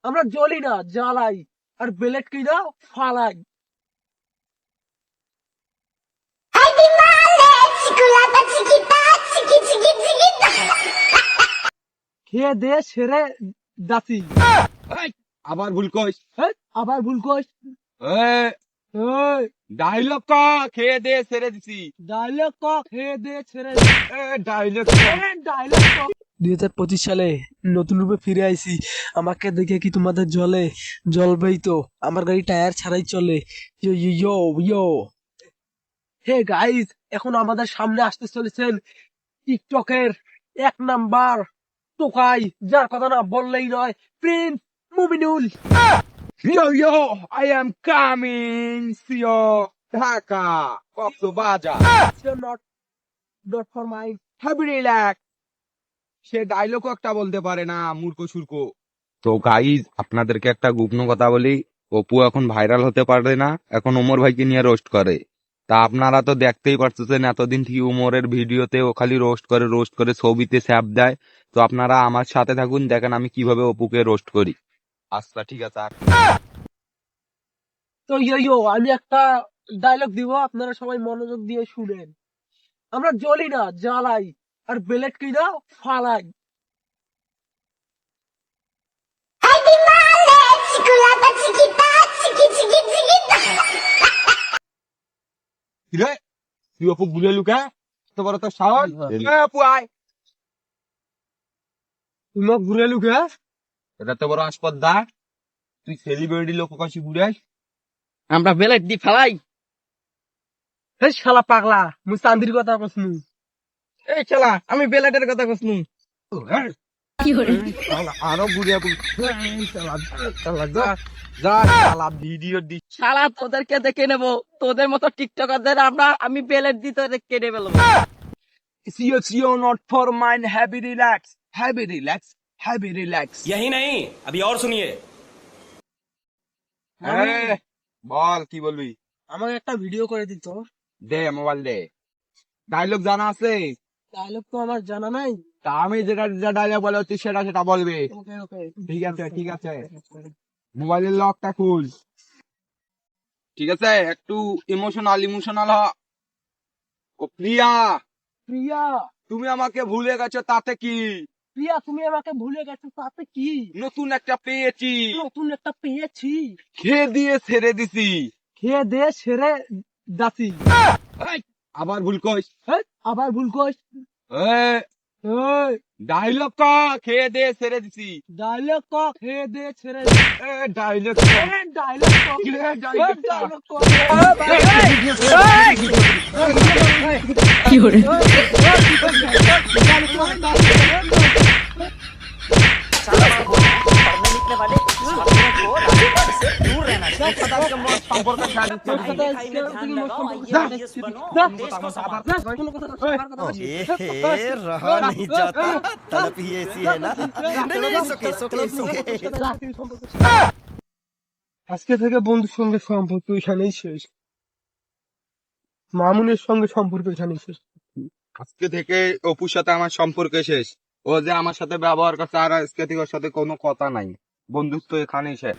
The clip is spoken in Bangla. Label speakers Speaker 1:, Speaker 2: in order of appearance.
Speaker 1: আমরা জ্বলি না, জ্বালাই, আর বেলেট কিনা ফালাই। খেয়ে দে সেরে দাসি।
Speaker 2: আবার ভুল কইস।
Speaker 1: আবার ভুল কইস।
Speaker 2: ডায়লগ ক খেয়ে দে ছেড়ে দিছি।
Speaker 1: ডায়লগ ক খেয়ে দে ছেড়ে।
Speaker 2: ডায়লগ
Speaker 1: ডায়লগ 2025 সালে নতুন রূপে ফিরে আইছি। আমাকে দেখে কি তোমাদের জ্বলবেই তো। আমার গাড়ি টায়ার ছাড়াই চলে। ইয়ো ইয়ো ইয়ো। হে গাইস, এখন আমাদের সামনে আসতে চলেছেন টিকটকের 1 নাম্বার টোকাই, যার কথা না বললেই নয়, Prince Mominul.
Speaker 2: Yo, I am coming to your Dhaka, Kocsobaja.
Speaker 1: Not for mine.
Speaker 2: Happy relax. সে ডায়লগও একটা বলতে পারে না, মূর্খ সুর্খ। তো গাইজ, আপনাদেরকে একটা গোপন কথা বলি, অপু এখন ভাইরাল হতে পারে না, এখন ওমর ভাইকে নিয়ে রোস্ট করে। তা আপনারা তো দেখতেই পারতেছেন, এতদিন থেকে ওমরের ভিডিওতে ও খালি রোস্ট করে ছবিতে স্যাপ দেয়। তো আপনারা আমার সাথে থাকুন, দেখেন আমি কিভাবে অপুকে রোস্ট করি। আচ্ছা ঠিক আছে।
Speaker 1: তো ইয়ো, আমি একটা ডায়লগ দিব, আপনারা সবাই মনোযোগ দিয়ে শুনেন। আমরা জ্বলি না, জ্বালাই, আর বেলেট কিনা ফালাই।
Speaker 2: কিরে তুই অপু গুলে লুকা তো বড় তো সাহস। অপু আয়,
Speaker 1: তুমি ঘুরে লুকে।
Speaker 2: এটা তো বড় আসপদ্দা, তুই সেলিব্রিটি লোক কাছে ঘুরাস।
Speaker 3: আমরা বেলেট দি ফেলাই।
Speaker 1: হে শালা পাগলা, মুই চান্দির কথা কসনু।
Speaker 3: এই শালা, আমি বেলেটের কথা কইছনু।
Speaker 2: আরো ঘুরিয়া ভিডিও দি।
Speaker 3: শালা তোদেরকে দেখে নেবো, তোদের মতো টিকটকারদের আমি বেলেট দিতে কেটে ফেলবো।
Speaker 2: CO not for mind, happy relax.
Speaker 4: यही नहीं, अभी और सुनिए।
Speaker 2: বল কি বলবি।
Speaker 1: আমাকে একটা ভিডিও করে দিত।
Speaker 2: দে মোবাইল দে। ডায়লগ জানা আছে?
Speaker 1: ডায়লগ তো আমার জানা নাই।
Speaker 2: তা আমি যেটা ডায়লগ বলে তুই সেটা বলবি।
Speaker 1: ওকে।
Speaker 2: ঠিক আছে। মোবাইলের লকটা খুল। ঠিক আছে, একটু ইমোশনাল হ। ও প্রিয়া, তুমি আমাকে ভুলে গেছো তাতে কি?
Speaker 1: প্রিয়া, তুমি আমাকে ভুলে গেছো তাতে কি?
Speaker 2: নতুন একটা পেয়েছি, খেয়ে দিয়ে ছেড়ে দিছি।
Speaker 1: খেয়ে দে সেরে দাসি।
Speaker 2: আবার ভুল কইস।
Speaker 1: আবার ভুল কইস।
Speaker 2: ডায়লগ ক খেয়ে দিয়ে ছেড়ে দিছি।
Speaker 1: ডায়লগ ক খেয়ে দে ছেড়ে।
Speaker 2: ডায়লগ
Speaker 5: रहा नहीं जाता, तड़प ही ऐसी है ना।
Speaker 1: আজকে থেকে বন্ধুর সঙ্গে সম্পর্ক এখানেই শেষ। মামুনের সঙ্গে সম্পর্ক এখানেই শেষ।
Speaker 2: আজকে থেকে অপুর সাথে আমার সম্পর্ক শেষ। ও যে আমার সাথে ব্যবহার করছে, আর আজকে থেকে ওর সাথে কোনো কথা নাই, বন্ধুত্ব এখানেই শেষ।